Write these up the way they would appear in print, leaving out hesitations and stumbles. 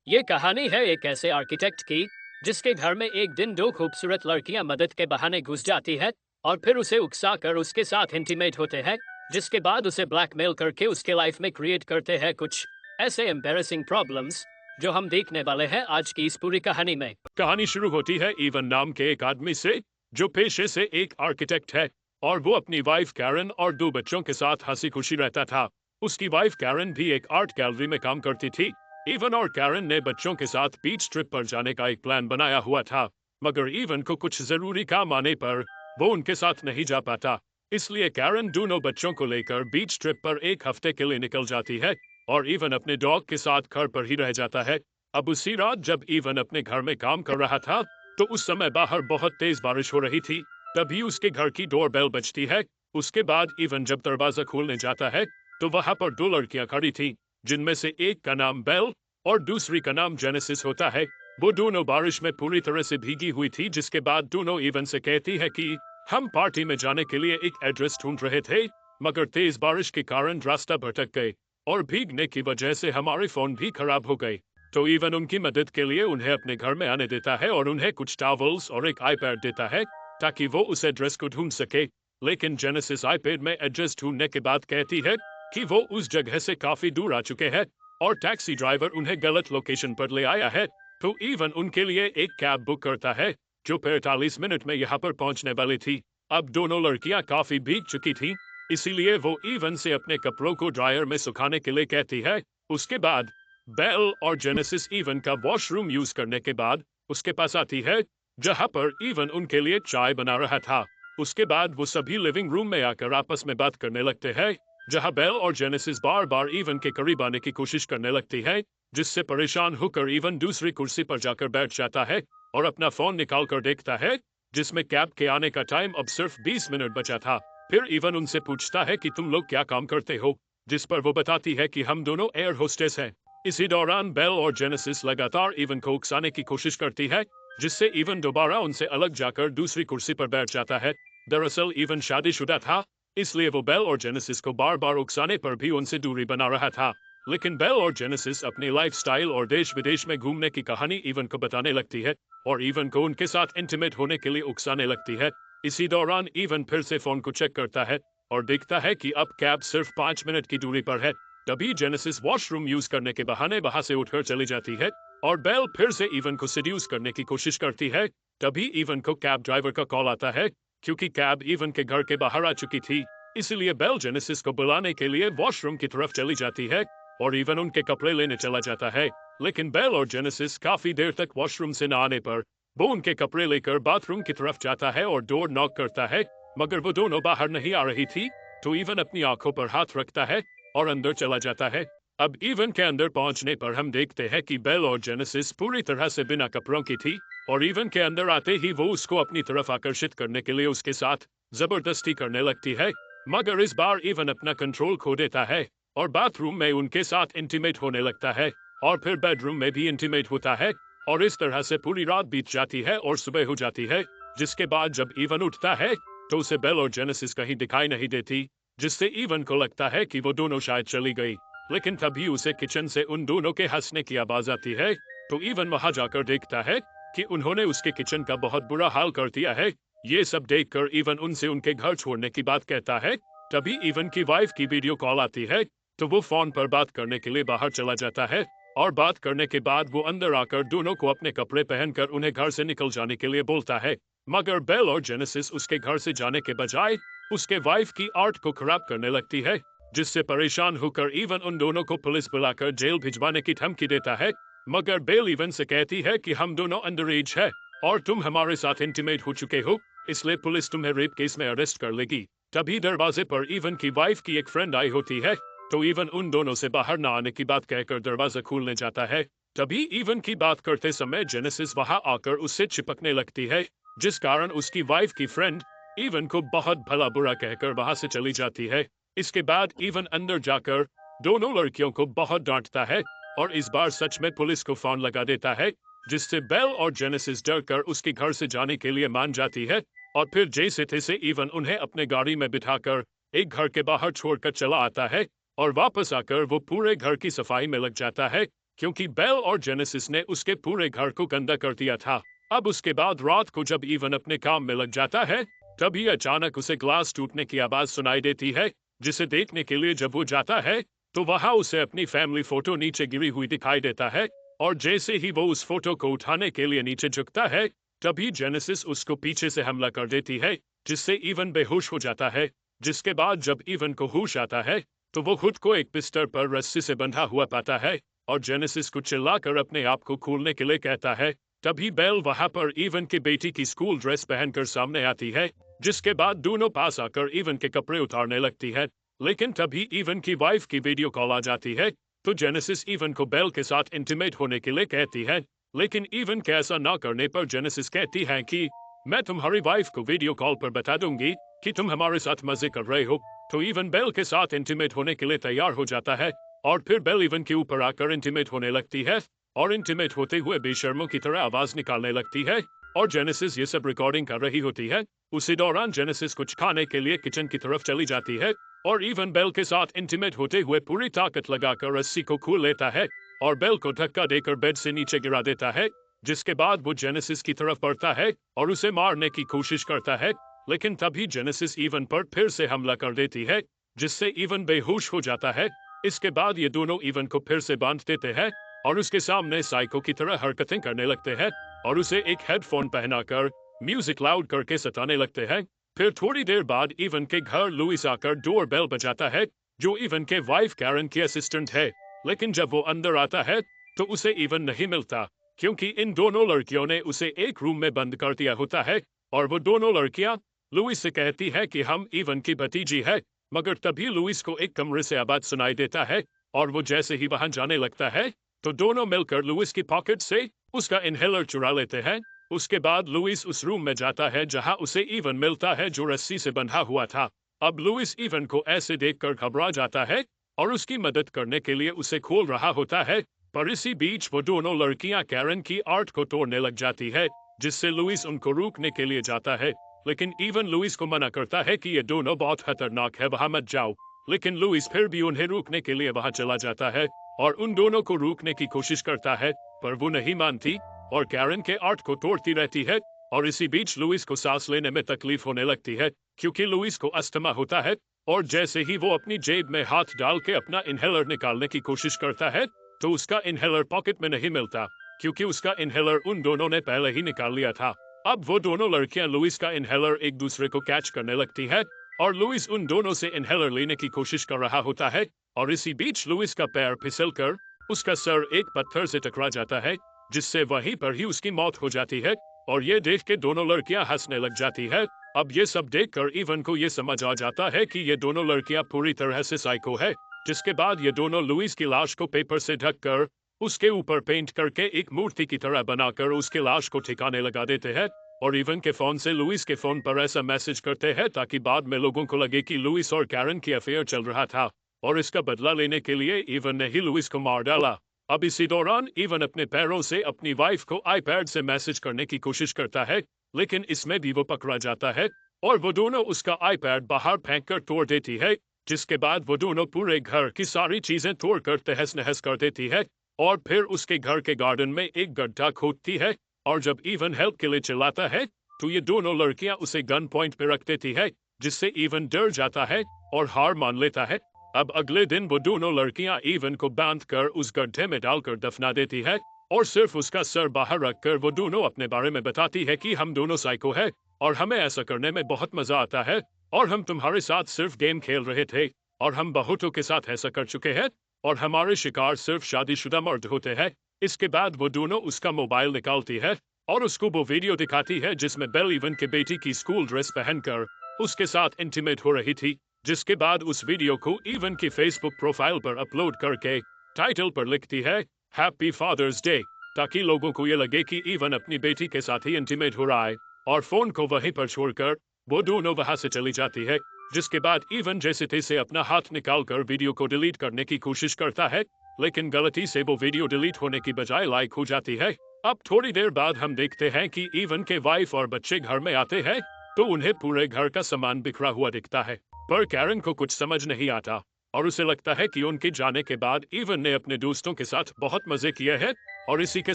ये कहानी है एक ऐसे आर्किटेक्ट की जिसके घर में एक दिन दो खूबसूरत लड़कियां मदद के बहाने घुस जाती है और फिर उसे उकसाकर उसके साथ इंटीमेट होते हैं, जिसके बाद उसे ब्लैकमेल करके उसके लाइफ में क्रिएट करते हैं कुछ ऐसे एम्बेरसिंग प्रॉब्लम्स जो हम देखने वाले हैं आज की इस पूरी कहानी में। कहानी शुरू होती है इवन नाम के एक आदमी से जो पेशे से एक आर्किटेक्ट है और वो अपनी वाइफ कैरन और दो बच्चों के साथ हंसी खुशी रहता था। उसकी वाइफ कैरन भी एक आर्ट गैलरी में काम करती थी। इवन और कैरन ने बच्चों के साथ बीच ट्रिप पर जाने का एक प्लान बनाया हुआ था, मगर इवन को कुछ जरूरी काम आने पर वो उनके साथ नहीं जा पाता। इसलिए कैरन दोनों बच्चों को लेकर बीच ट्रिप पर एक हफ्ते के लिए निकल जाती है और इवन अपने डॉग के साथ घर पर ही रह जाता है। अब उसी रात जब इवन अपने घर में काम कर रहा था तो उस समय बाहर बहुत तेज बारिश हो रही थी। तभी उसके घर की डोर बेल बजती है। उसके बाद इवन जब दरवाजा खोलने जाता है तो वहां पर दो लड़कियां खड़ी थी, जिनमें से एक का नाम बेल और दूसरी का नाम जेनेसिस होता है। वो दोनों बारिश में पूरी तरह से भीगी हुई थी, जिसके बाद दोनों इवन से कहती है कि हम पार्टी में जाने के लिए एक एड्रेस ढूंढ रहे थे, मगर तेज बारिश के कारण रास्ता भटक गए और भीगने की वजह से हमारे फोन भी खराब हो गए। तो इवन उनकी मदद के लिए उन्हें अपने घर में आने देता है और उन्हें कुछ टॉवल्स और एक आईपैड देता है ताकि वो उस एड्रेस को ढूंढ सके। लेकिन जेनेसिस आईपैड में एड्रेस ढूंढने के बाद कहती है कि वो उस जगह से काफी दूर आ चुके हैं और टैक्सी ड्राइवर उन्हें गलत लोकेशन पर ले आया है। तो इवन उनके लिए एक कैब बुक करता है जो 45 मिनट में यहाँ पर पहुंचने वाली थी। अब दोनों लड़कियां काफी भीग चुकी थी, इसीलिए वो इवन से अपने कपड़ों को ड्रायर में सुखाने के लिए कहती है। उसके बाद बेल और जेनेसिस इवन का वॉशरूम यूज करने के बाद उसके पास आती है, जहां पर इवन उनके लिए चाय बना रहा था। उसके बाद वो सभी लिविंग रूम में आकर आपस में बात करने लगते हैं, जहां बेल और जेनेसिस बार बार इवन के करीब आने की कोशिश करने लगती है, जिससे परेशान होकर इवन दूसरी कुर्सी पर जाकर बैठ जाता है और अपना फोन निकाल कर देखता है, जिसमें कैब के आने का टाइम अब सिर्फ 20 मिनट बचा था। फिर इवन उनसे पूछता है कि तुम लोग क्या काम करते हो, जिस पर वो बताती है कि हम दोनों एयर होस्टेस हैं। इसी दौरान बेल और जेनेसिस लगातार इवन को उकसाने की कोशिश करती है, जिससे इवन दोबारा उनसे अलग जाकर दूसरी कुर्सी पर बैठ जाता है। दरअसल इवन शादीशुदा था, इसलिए वो बेल और जेनेसिस को बार बार उकसाने पर भी उनसे दूरी बना रहा था। लेकिन बेल और जेनेसिस अपनी लाइफस्टाइल और देश विदेश में घूमने की कहानी इवन को बताने लगती है और इवन को उनके साथ इंटीमेट होने के लिए उकसाने लगती है। इसी दौरान इवन फिर से फोन को चेक करता है और देखता है कि अब कैब सिर्फ 5 मिनट की दूरी पर है। तभी जेनेसिस वॉशरूम यूज करने के बहाने वहां से उठकर चली जाती है और बेल फिर से इवन को सेड्यूस करने की कोशिश करती है। तभी इवन को कैब ड्राइवर का कॉल आता है, क्योंकि कैब इवन के घर के बाहर आ चुकी थी। इसलिए बेल जेनेसिस को बुलाने के लिए वॉशरूम की तरफ चली जाती है और इवन उनके कपड़े लेने चला जाता है। लेकिन बेल और जेनेसिस काफी देर तक वॉशरूम से न आने पर वो उनके कपड़े लेकर बाथरूम की तरफ जाता है और डोर नॉक करता है, मगर वो दोनों बाहर नहीं आ रही थी। तो इवन अपनी आंखों पर हाथ रखता है और अंदर चला जाता है। अब इवन के अंदर पहुंचने पर हम देखते हैं कि बेल और जेनेसिस पूरी तरह से बिना कपड़ों की थी और इवन के अंदर आते ही वो उसको अपनी तरफ आकर्षित करने के लिए उसके साथ जबरदस्ती करने लगती है। मगर इस बार इवन अपना कंट्रोल खो देता है और बाथरूम में उनके साथ इंटीमेट होने लगता है और फिर बेडरूम में भी इंटीमेट होता है और इस तरह से पूरी रात बीत जाती है और सुबह हो जाती है। जिसके बाद जब इवन उठता है तो उसे बेल और जेनेसिस कहीं दिखाई नहीं देती, जिससे इवन को लगता है कि वो दोनों शायद चली गई। लेकिन तभी उसे किचन से उन दोनों के हंसने की आवाज आती है। तो इवन वहां जाकर देखता है कि उन्होंने उसके किचन का बहुत बुरा हाल कर दिया है। ये सब देखकर इवन उनसे उनके घर छोड़ने की बात कहता है। तभी इवन की वाइफ की वीडियो कॉल आती है, तो वो फोन पर बात करने के लिए बाहर चला जाता है और बात करने के बाद वो अंदर आकर दोनों को अपने कपड़े पहनकर उन्हें घर से निकल जाने के लिए बोलता है। मगर बेल और जेनेसिस उसके घर से जाने के बजाय उसके वाइफ की आर्ट को खराब करने लगती है, जिससे परेशान होकर इवन उन दोनों को पुलिस बुलाकर जेल भिजवाने की धमकी देता है। मगर बेल इवन से कहती है कि हम दोनों अंडर एज है और तुम हमारे साथ इंटीमेट हो चुके हो, इसलिए पुलिस तुम्हें रेप केस में अरेस्ट कर लेगी। तभी दरवाजे पर इवन की वाइफ की एक फ्रेंड आई होती है, तो इवन उन दोनों से बाहर न आने की बात कहकर दरवाजा खोलने जाता है। तभी इवन की बात करते समय जेनेसिस वहां आकर उससे चिपकने लगती है, जिस कारण उसकी वाइफ की फ्रेंड इवन को बहुत भला बुरा कहकर वहां से चली जाती है। इसके बाद इवन अंदर जाकर दोनों लड़कियों को बहुत डांटता है और इस बार सच में पुलिस को फोन लगा देता है, जिससे बेल और जेनेसिस डरकर उसके घर से जाने के लिए मान जाती है और फिर जैसे तैसे इवन उन्हें अपने गाड़ी में बिठाकर एक घर के बाहर छोड़कर चला आता है और वापस आकर वो पूरे घर की सफाई में लग जाता है। क्योंकि बेल और जेनेसिस ने उसके पूरे घर को गंदा कर दिया था। अब उसके बाद रात को जब इवन अपने काम में लग जाता है, तभी अचानक उसे ग्लास टूटने की आवाज सुनाई देती है, जिसे देखने के लिए जब वो जाता है तो वहां उसे अपनी फैमिली फोटो नीचे गिरी हुई दिखाई देता है। और जैसे ही वो उस फोटो को उठाने के लिए नीचे झुकता है, तभी जेनेसिस उसको पीछे से हमला कर देती है, जिससे इवन बेहोश हो जाता है। जिसके बाद जब इवन को होश आता है तो वो खुद को एक बिस्तर पर रस्सी से बंधा हुआ पाता है और जेनेसिस को चिल्लाकर अपने आप को खोलने के लिए कहता है। तभी बेल वहां पर इवन की बेटी की स्कूल ड्रेस पहनकर सामने आती है, जिसके बाद दोनों पास आकर इवन के कपड़े उतारने लगती है। लेकिन तभी इवन की वाइफ की वीडियो कॉल आ जाती है, तो जेनेसिस इवन को बेल के साथ इंटीमेट होने के लिए कहती है। लेकिन इवन के ऐसा ना करने पर जेनेसिस कहती है कि मैं तुम्हारी वाइफ को वीडियो कॉल पर बता दूंगी कि तुम हमारे साथ मजे कर रहे हो। तो इवन बेल के साथ इंटीमेट होने के लिए तैयार हो जाता है और फिर बेल इवन के ऊपर आकर इंटीमेट होने लगती है और इंटीमेट होते हुए बेशर्मों की तरह आवाज निकालने लगती है। और जेनेसिस ये सब रिकॉर्डिंग कर रही होती है। उसी दौरान जेनेसिस कुछ खाने के लिए किचन की तरफ चली जाती है और इवन बेल के साथ इंटीमेट होते हुए पूरी ताकत लगाकर रस्सी को खोल लेता है और बेल को धक्का देकर बेड से नीचे गिरा देता है। जिसके बाद वो जेनेसिस की तरफ बढ़ता है और उसे मारने की कोशिश करता है, लेकिन तभी जेनेसिस इवन पर फिर से हमला कर देती है, जिससे इवन बेहोश हो जाता है। इसके बाद ये दोनों इवन को फिर से बांध देते हैं और उसके सामने साइको की तरह हरकतें करने लगते हैं और उसे एक हेडफोन पहनाकर म्यूजिक लाउड करके सताने लगते हैं। फिर थोड़ी देर बाद इवन के घर लुइस आकर डोर बेल बजाता है, जो इवन के वाइफ कैरन की असिस्टेंट है। लेकिन जब वो अंदर आता है तो उसे इवन नहीं मिलता, क्योंकि इन दोनों लड़कियों ने उसे एक रूम में बंद कर दिया होता है। और वो दोनों लड़कियां लुइस से कहती है कि हम इवन की भतीजी है, मगर तभी लुइस को एक कमरे से आवाज सुनाई देता है और वो जैसे ही वहां जाने लगता है तो दोनों मिलकर लुइस की पॉकेट से उसका इनहेलर चुरा लेते हैं। उसके बाद लुइस उस रूम में जाता है जहां उसे इवन मिलता है, जो रस्सी से बंधा हुआ था। अब लुइस इवन को ऐसे देखकर घबरा जाता है और उसकी मदद करने के लिए उसे खोल रहा होता है, पर इसी बीच वो दोनों लड़कियां कैरन की आर्ट को तोड़ने लग जाती है, जिससे लुइस उनको रोकने के लिए जाता है। लेकिन इवन लुइस को मना करता है कि ये दोनों बहुत खतरनाक है, वहां मत जाओ। लेकिन लुइस फिर भी उन्हें रोकने के लिए वहां चला जाता है और उन दोनों को रोकने की कोशिश करता है, पर वो नहीं मानती और कैरन के आर्ट को तोड़ती रहती है। और इसी बीच लुइस को सांस लेने में तकलीफ होने लगती है, क्योंकि लुइस को अस्थमा होता है। और जैसे ही वो अपनी जेब में हाथ डाल के अपना इनहेलर निकालने की कोशिश करता है तो उसका इनहेलर पॉकेट में नहीं मिलता, क्योंकि उसका इनहेलर उन दोनों ने पहले ही निकाल लिया था। अब वो दोनों लड़कियां लुइस का इनहेलर एक दूसरे को कैच करने लगती है और लुइस उन दोनों से इनहेलर लेने की कोशिश कर रहा होता है। और इसी बीच लुइस का पैर फिसलकर उसका सर एक पत्थर से टकरा जाता है, जिससे वहीं पर ही उसकी मौत हो जाती है। और ये देख के दोनों लड़कियां हंसने लग जाती है। अब ये सब देखकर इवन को ये समझ आ जाता है कि ये दोनों लड़कियां पूरी तरह से साइको है। जिसके बाद ये दोनों लुइस की लाश को पेपर से ढककर उसके ऊपर पेंट करके एक मूर्ति की तरह बनाकर उसके लाश को ठिकाने लगा देते हैं। और इवन के फोन से लुइस के फोन पर ऐसा मैसेज करते हैं ताकि बाद में लोगों को लगे कि लुइस और कैरन की अफेयर चल रहा था, और इसका बदला लेने के लिए इवन ने ही लुइस को मार डाला। अब इसी दौरान इवन अपने पैरों से अपनी वाइफ को आईपैड से मैसेज करने की कोशिश करता है, लेकिन इसमें भी वो पकड़ा जाता है और वो दोनों उसका आईपैड बाहर फेंककर तोड़ देती है। जिसके बाद वो दोनों पूरे घर की सारी चीजें तोड़कर तहस नहस कर देती है और फिर उसके घर के गार्डन में एक गड्ढा खोदती है। और जब इवन हेल्प के लिए चिल्लाता है तो ये दोनों लड़कियां उसे गन पॉइंट पे रख देती है, जिससे इवन डर जाता है और हार मान लेता है। अब अगले दिन वो दोनों लड़कियां इवन को बांधकर उस गड्ढे में डालकर दफना देती है और सिर्फ उसका सर बाहर रखकर वो दोनों अपने बारे में बताती है कि हम दोनों साइको है और हमें ऐसा करने में बहुत मजा आता है और हम तुम्हारे साथ सिर्फ गेम खेल रहे थे और हम बहुतों के साथ ऐसा कर चुके हैं और हमारे शिकार सिर्फ शादीशुदा मर्द होते हैं। इसके बाद वो दोनों उसका मोबाइल निकालती है और उसको वो वीडियो दिखाती है जिसमें बेल इवन के बेटी की स्कूल ड्रेस पहनकर उसके साथ इंटीमेट हो रही थी। जिसके बाद उस वीडियो को इवन की फेसबुक प्रोफाइल पर अपलोड करके टाइटल पर लिखती है हैप्पी फादर्स डे, ताकि लोगों को ये लगे कि इवन अपनी बेटी के साथ ही इंटीमेट हो रहा है। और फोन को वहीं पर छोड़कर वो दोनों वहां से चली जाती है। जिसके बाद इवन जैसे तैसे अपना हाथ निकालकर वीडियो को डिलीट करने की कोशिश करता है, लेकिन गलती से वो वीडियो डिलीट होने की बजाय लाइक हो जाती है। अब थोड़ी देर बाद हम देखते हैं कि इवन के वाइफ और बच्चे घर में आते हैं तो उन्हें पूरे घर का सामान बिखरा हुआ दिखता है, पर कैरन को कुछ समझ नहीं आता और उसे लगता है कि उनके जाने के बाद इवन ने अपने दोस्तों के साथ बहुत मजे किए हैं। और इसी के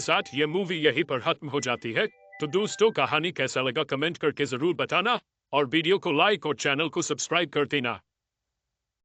साथ ये मूवी यहीं पर खत्म हो जाती है। तो दोस्तों, कहानी कैसा लगा कमेंट करके जरूर बताना और वीडियो को लाइक और चैनल को सब्सक्राइब कर देना।